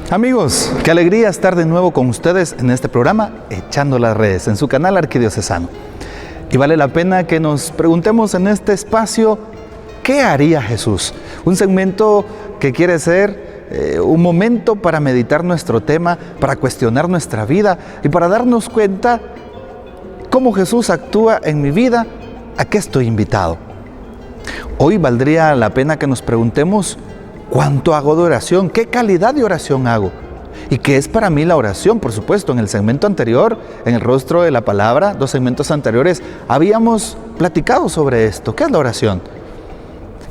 Amigos, qué alegría estar de nuevo con ustedes en este programa Echando las Redes, en su canal arquidiocesano. Y vale la pena que nos preguntemos en este espacio, ¿qué haría Jesús? Un segmento que quiere ser un momento para meditar nuestro tema, para cuestionar nuestra vida y para darnos cuenta cómo Jesús actúa en mi vida, a qué estoy invitado. Hoy valdría la pena que nos preguntemos, ¿cuánto hago de oración? ¿Qué calidad de oración hago? ¿Y qué es para mí la oración? Por supuesto, en el segmento anterior, en el rostro de la palabra, 2 segmentos anteriores, habíamos platicado sobre esto. ¿Qué es la oración?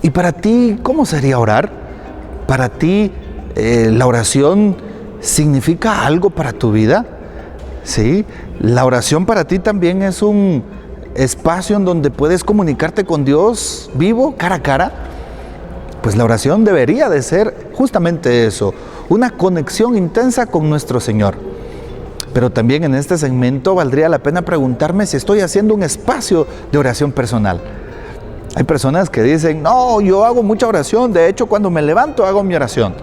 Y para ti, ¿cómo sería orar? ¿Para ti la oración significa algo para tu vida? ¿Sí? La oración para ti también es un espacio en donde puedes comunicarte con Dios vivo, cara a cara. Pues la oración debería de ser justamente eso, una conexión intensa con nuestro Señor. Pero también en este segmento valdría la pena preguntarme si estoy haciendo un espacio de oración personal. Hay personas que dicen, no, yo hago mucha oración, de hecho cuando me levanto hago mi oración.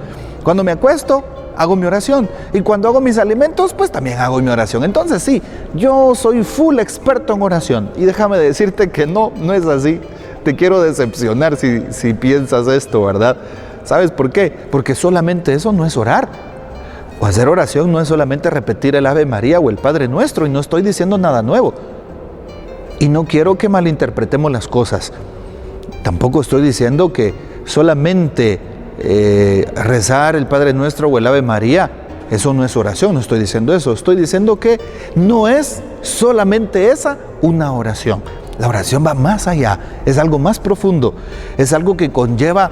Cuando me acuesto hago mi oración. Y cuando hago mis alimentos, pues también hago mi oración. Entonces sí, yo soy full experto en oración. Y déjame decirte que no es así. Te quiero decepcionar si piensas esto, ¿verdad? ¿Sabes por qué? Porque solamente eso no es orar. O hacer oración no es solamente repetir el Ave María o el Padre Nuestro, y no estoy diciendo nada nuevo. Y no quiero que malinterpretemos las cosas. Tampoco estoy diciendo que solamente rezar el Padre Nuestro o el Ave María, eso no es oración, no estoy diciendo eso. Estoy diciendo que no es solamente esa una oración. La oración va más allá, es algo más profundo, es algo que conlleva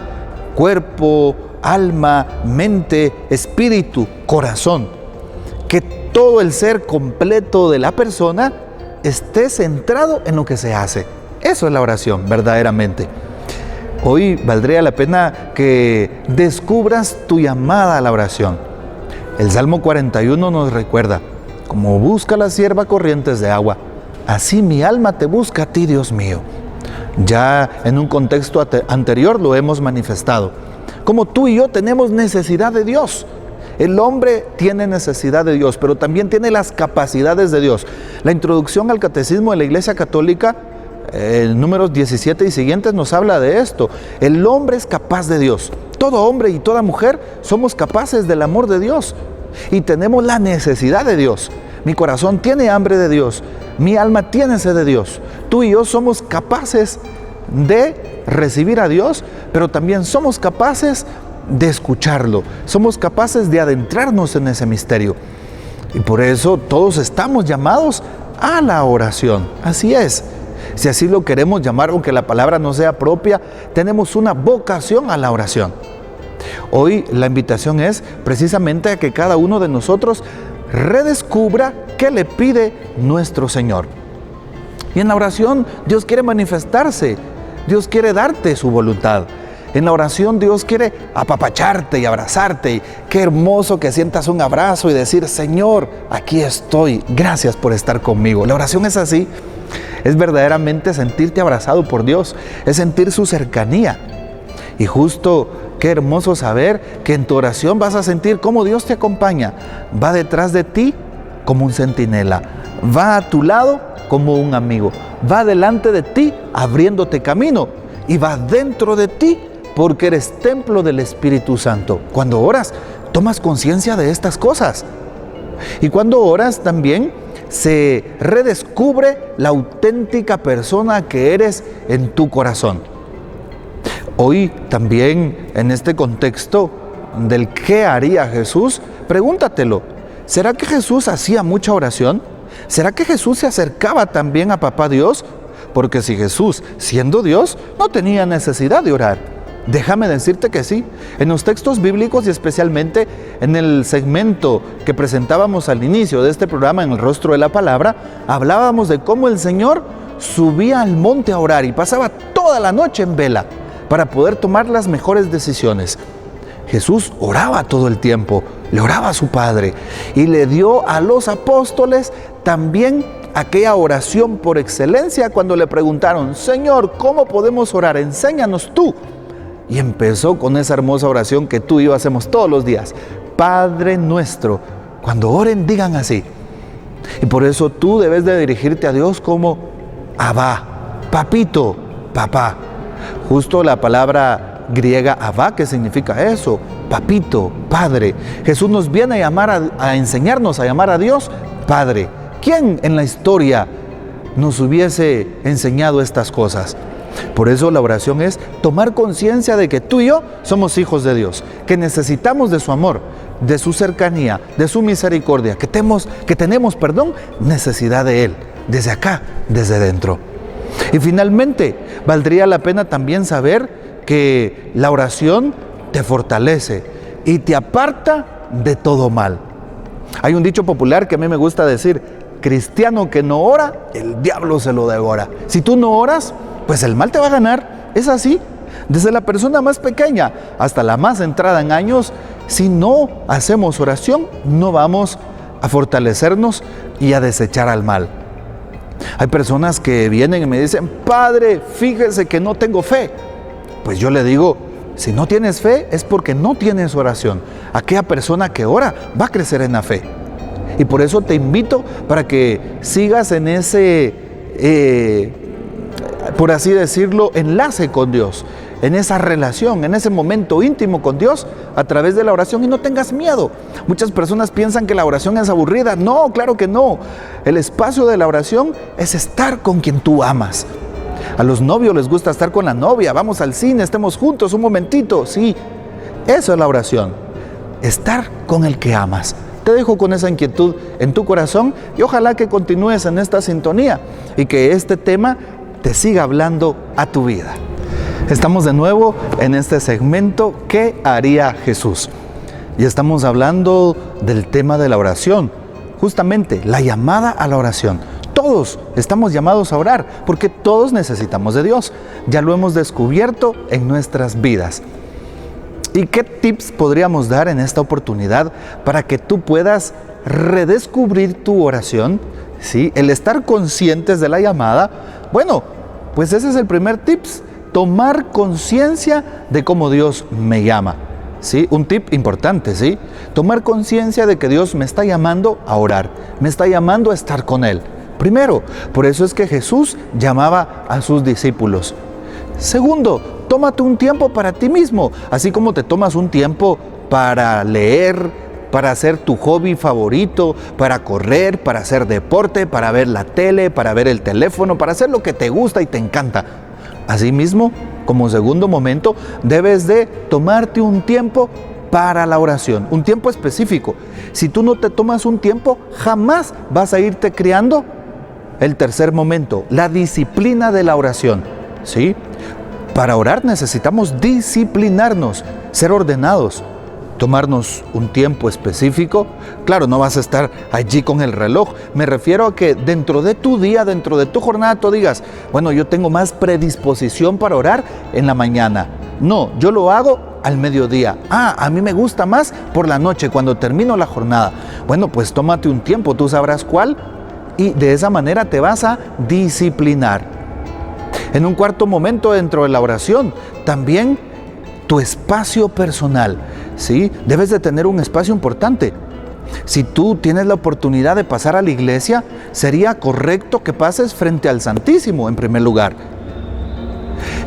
cuerpo, alma, mente, espíritu, corazón. Que todo el ser completo de la persona esté centrado en lo que se hace. Eso es la oración, verdaderamente. Hoy valdría la pena que descubras tu llamada a la oración. El Salmo 41 nos recuerda, como busca la sierva corrientes de agua, así mi alma te busca a ti, Dios mío. Ya en un contexto anterior lo hemos manifestado. Como tú y yo tenemos necesidad de Dios. El hombre tiene necesidad de Dios, pero también tiene las capacidades de Dios. La introducción al catecismo de la Iglesia Católica, números 17 y siguientes, nos habla de esto. El hombre es capaz de Dios. Todo hombre y toda mujer somos capaces del amor de Dios. Y tenemos la necesidad de Dios. Mi corazón tiene hambre de Dios. Mi alma tiene sed de Dios. Tú y yo somos capaces de recibir a Dios, pero también somos capaces de escucharlo. Somos capaces de adentrarnos en ese misterio. Y por eso todos estamos llamados a la oración. Así es. Si así lo queremos llamar, aunque la palabra no sea propia, tenemos una vocación a la oración. Hoy la invitación es precisamente a que cada uno de nosotros redescubra qué le pide nuestro Señor. Y en la oración Dios quiere manifestarse, Dios quiere darte su voluntad. En la oración Dios quiere apapacharte y abrazarte. Y qué hermoso que sientas un abrazo y decir, Señor, aquí estoy, gracias por estar conmigo. La oración es así, es verdaderamente sentirte abrazado por Dios, es sentir su cercanía. Y justo qué hermoso saber que en tu oración vas a sentir cómo Dios te acompaña. Va detrás de ti como un centinela, va a tu lado como un amigo, va delante de ti abriéndote camino y va dentro de ti porque eres templo del Espíritu Santo. Cuando oras, tomas conciencia de estas cosas. Y cuando oras también se redescubre la auténtica persona que eres en tu corazón. Hoy también en este contexto del qué haría Jesús, pregúntatelo. ¿Será que Jesús hacía mucha oración? ¿Será que Jesús se acercaba también a Papá Dios? Porque si Jesús, siendo Dios, no tenía necesidad de orar. Déjame decirte que sí. En los textos bíblicos y especialmente en el segmento que presentábamos al inicio de este programa, en el rostro de la palabra, hablábamos de cómo el Señor subía al monte a orar y pasaba toda la noche en vela para poder tomar las mejores decisiones. Jesús oraba todo el tiempo, le oraba a su Padre y le dio a los apóstoles también aquella oración por excelencia cuando le preguntaron, Señor, ¿cómo podemos orar? Enséñanos tú. Y empezó con esa hermosa oración que tú y yo hacemos todos los días. Padre nuestro. Cuando oren, digan así. Y por eso tú debes de dirigirte a Dios como Abba, papito, papá. Justo la palabra griega Abba, que significa eso, papito, padre. Jesús nos viene a llamar a enseñarnos a llamar a Dios Padre. ¿Quién en la historia nos hubiese enseñado estas cosas? Por eso la oración es tomar conciencia de que tú y yo somos hijos de Dios, que necesitamos de su amor, de su cercanía, de su misericordia, que tenemos necesidad de Él, desde acá, desde dentro. Y finalmente, valdría la pena también saber que la oración te fortalece y te aparta de todo mal. Hay un dicho popular que a mí me gusta decir: cristiano que no ora, el diablo se lo devora. Si tú no oras, pues el mal te va a ganar. Es así. Desde la persona más pequeña hasta la más entrada en años, si no hacemos oración, no vamos a fortalecernos y a desechar al mal. Hay personas que vienen y me dicen: Padre, fíjese que no tengo fe. Pues yo le digo: si no tienes fe es porque no tienes oración. Aquella persona que ora va a crecer en la fe. Y por eso te invito para que sigas en ese, por así decirlo, enlace con Dios, en esa relación, en ese momento íntimo con Dios a través de la oración, y no tengas miedo. Muchas personas piensan que la oración es aburrida. No, claro que no. El espacio de la oración es estar con quien tú amas. A los novios les gusta estar con la novia. Vamos al cine, estemos juntos un momentito. Sí, eso es la oración. Estar con el que amas. Te dejo con esa inquietud en tu corazón y ojalá que continúes en esta sintonía y que este tema te siga hablando a tu vida. Estamos de nuevo en este segmento ¿Qué haría Jesús? Y estamos hablando del tema de la oración, justamente la llamada a la oración. Todos estamos llamados a orar porque todos necesitamos de Dios. Ya lo hemos descubierto en nuestras vidas. ¿Y qué tips podríamos dar en esta oportunidad para que tú puedas redescubrir tu oración? ¿Sí? El estar conscientes de la llamada. Bueno, pues ese es el primer tips. Tomar conciencia de cómo Dios me llama. ¿Sí? Un tip importante, ¿sí? Tomar conciencia de que Dios me está llamando a orar. Me está llamando a estar con Él. Primero, por eso es que Jesús llamaba a sus discípulos. Segundo, tómate un tiempo para ti mismo, así como te tomas un tiempo para leer, para hacer tu hobby favorito, para correr, para hacer deporte, para ver la tele, para ver el teléfono, para hacer lo que te gusta y te encanta. Asimismo, como segundo momento, debes de tomarte un tiempo para la oración, un tiempo específico. Si tú no te tomas un tiempo, jamás vas a irte creando el tercer momento, la disciplina de la oración, ¿sí? Para orar necesitamos disciplinarnos, ser ordenados, tomarnos un tiempo específico. Claro, no vas a estar allí con el reloj. Me refiero a que dentro de tu día, dentro de tu jornada, tú digas: bueno, yo tengo más predisposición para orar en la mañana. No, yo lo hago al mediodía. A mí me gusta más por la noche, cuando termino la jornada. Bueno, pues tómate un tiempo, tú sabrás cuál, y de esa manera te vas a disciplinar. En un cuarto momento dentro de la oración, también tu espacio personal, ¿sí? Debes de tener un espacio importante. Si tú tienes la oportunidad de pasar a la iglesia, sería correcto que pases frente al Santísimo en primer lugar.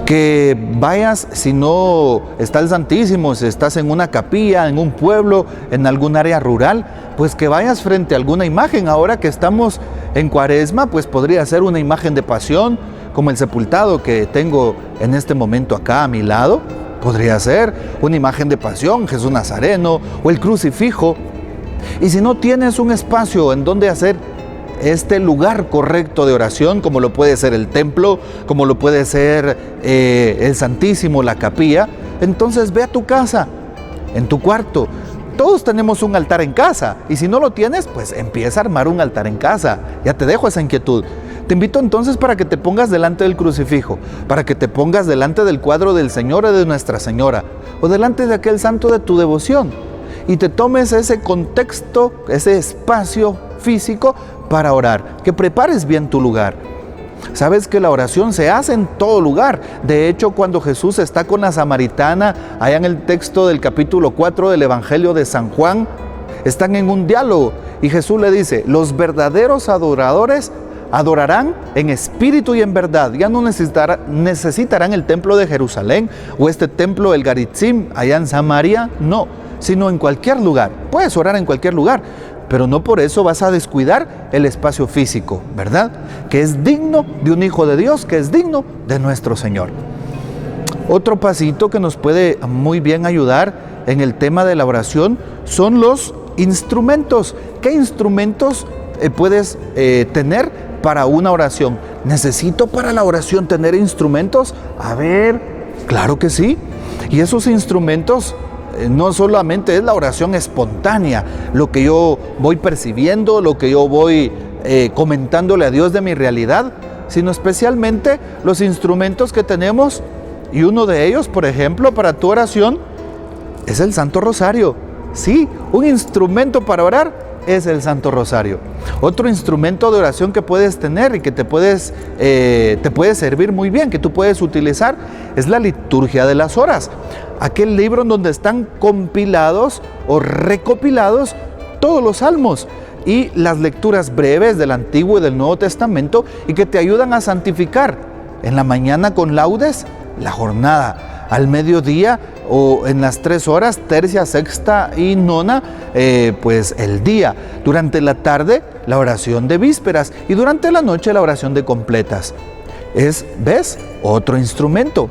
Que vayas, si no está el Santísimo, si estás en una capilla, en un pueblo, en algún área rural, pues que vayas frente a alguna imagen. Ahora que estamos en Cuaresma, pues podría ser una imagen de pasión, como el sepultado que tengo en este momento acá a mi lado. Podría ser una imagen de pasión, Jesús Nazareno, o el crucifijo. Y si no tienes un espacio en donde hacer este lugar correcto de oración, como lo puede ser el templo, como lo puede ser el Santísimo, la capilla, entonces ve a tu casa, en tu cuarto. Todos tenemos un altar en casa, y si no lo tienes, pues empieza a armar un altar en casa. Ya te dejo esa inquietud. Te invito entonces para que te pongas delante del crucifijo, para que te pongas delante del cuadro del Señor o de Nuestra Señora, o delante de aquel santo de tu devoción, y te tomes ese contexto, ese espacio físico para orar, que prepares bien tu lugar. Sabes que la oración se hace en todo lugar. De hecho, cuando Jesús está con la samaritana, allá en el texto del capítulo 4 del Evangelio de San Juan, están en un diálogo y Jesús le dice: los verdaderos adoradores adorarán en espíritu y en verdad. Ya no necesitarán el templo de Jerusalén o este templo del Garitzim allá en Samaria, no, sino en cualquier lugar. Puedes orar en cualquier lugar, pero no por eso vas a descuidar el espacio físico, ¿verdad? Que es digno de un hijo de Dios, que es digno de nuestro Señor. Otro pasito que nos puede muy bien ayudar en el tema de la oración son los instrumentos. ¿Qué instrumentos puedes tener para una oración? ¿Necesito para la oración tener instrumentos? A ver, claro que sí. Y esos instrumentos no solamente es la oración espontánea, lo que yo voy percibiendo, lo que yo voy comentándole a Dios de mi realidad, sino especialmente los instrumentos que tenemos. Y uno de ellos, por ejemplo, para tu oración es el Santo Rosario. Sí, un instrumento para orar es el Santo Rosario. Otro instrumento de oración que puedes tener y que te puede servir muy bien, que tú puedes utilizar, es la liturgia de las horas. Aquel libro en donde están compilados o recopilados todos los salmos y las lecturas breves del Antiguo y del Nuevo Testamento, y que te ayudan a santificar en la mañana con laudes la jornada, al mediodía o en las 3 horas, tercia, sexta y nona, pues el día. Durante la tarde, la oración de vísperas, y durante la noche, la oración de completas. ¿Ves? Otro instrumento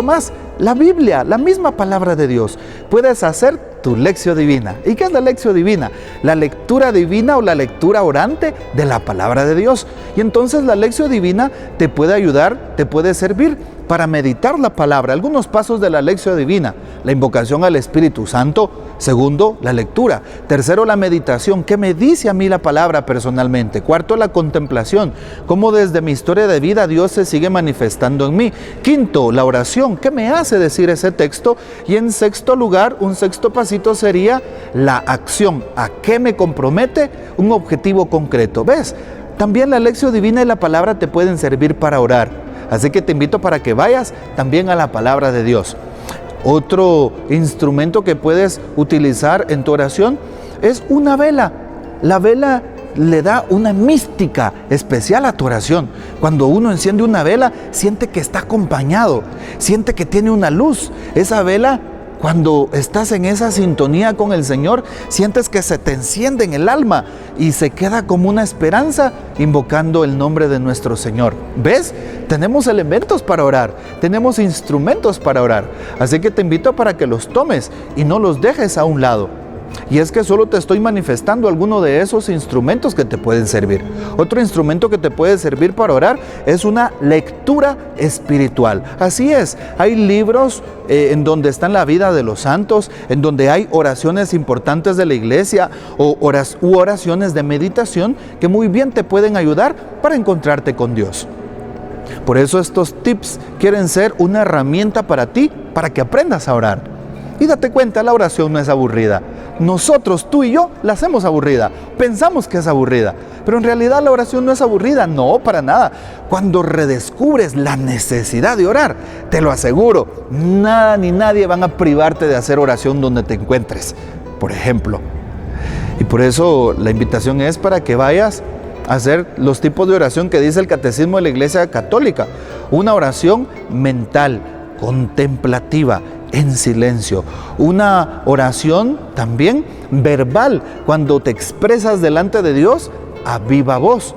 más, la Biblia, la misma palabra de Dios. Puedes hacer tu lección divina. ¿Y qué es la lección divina? La lectura divina o la lectura orante de la palabra de Dios. Y entonces la lección divina te puede ayudar, te puede servir para meditar la palabra. Algunos pasos de la lección divina: la invocación al Espíritu Santo. Segundo, la lectura. Tercero, la meditación. ¿Qué me dice a mí la palabra personalmente? Cuarto, la contemplación. Cómo desde mi historia de vida Dios se sigue manifestando en mí. Quinto, la oración. ¿Qué me hace decir ese texto? Y en sexto lugar, un sexto pasito sería la acción. ¿A qué me compromete? Un objetivo concreto. ¿Ves? También la lección divina y la palabra te pueden servir para orar. Así que te invito para que vayas también a la palabra de Dios. Otro instrumento que puedes utilizar en tu oración es una vela. La vela le da una mística especial a tu oración. Cuando uno enciende una vela, siente que está acompañado, siente que tiene una luz. Esa vela, cuando estás en esa sintonía con el Señor, sientes que se te enciende en el alma y se queda como una esperanza invocando el nombre de nuestro Señor. ¿Ves? Tenemos elementos para orar, tenemos instrumentos para orar. Así que te invito para que los tomes y no los dejes a un lado. Y es que solo te estoy manifestando alguno de esos instrumentos que te pueden servir. Otro instrumento que te puede servir para orar es una lectura espiritual. Así es, hay libros en donde está la vida de los santos, en donde hay oraciones importantes de la iglesia u oraciones de meditación que muy bien te pueden ayudar para encontrarte con Dios. Por eso estos tips quieren ser una herramienta para ti, para que aprendas a orar. Y date cuenta, la oración no es aburrida. Nosotros, tú y yo, la hacemos aburrida. Pensamos que es aburrida, pero en realidad la oración no es aburrida, no, para nada. Cuando redescubres la necesidad de orar, te lo aseguro, nada ni nadie van a privarte de hacer oración donde te encuentres, por ejemplo. Y por eso la invitación es para que vayas a hacer los tipos de oración que dice el Catecismo de la Iglesia Católica. Una oración mental, contemplativa, en silencio. Una oración también verbal, cuando te expresas delante de Dios a viva voz.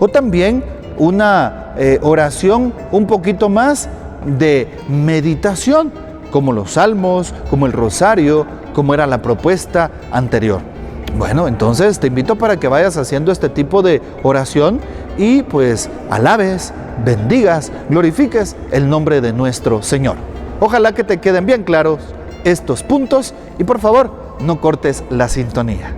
O también una oración un poquito más de meditación, como los salmos, como el rosario, como era la propuesta anterior. Bueno, entonces te invito para que vayas haciendo este tipo de oración y pues alabes, bendigas, glorifiques el nombre de nuestro Señor. Ojalá que te queden bien claros estos puntos y por favor no cortes la sintonía.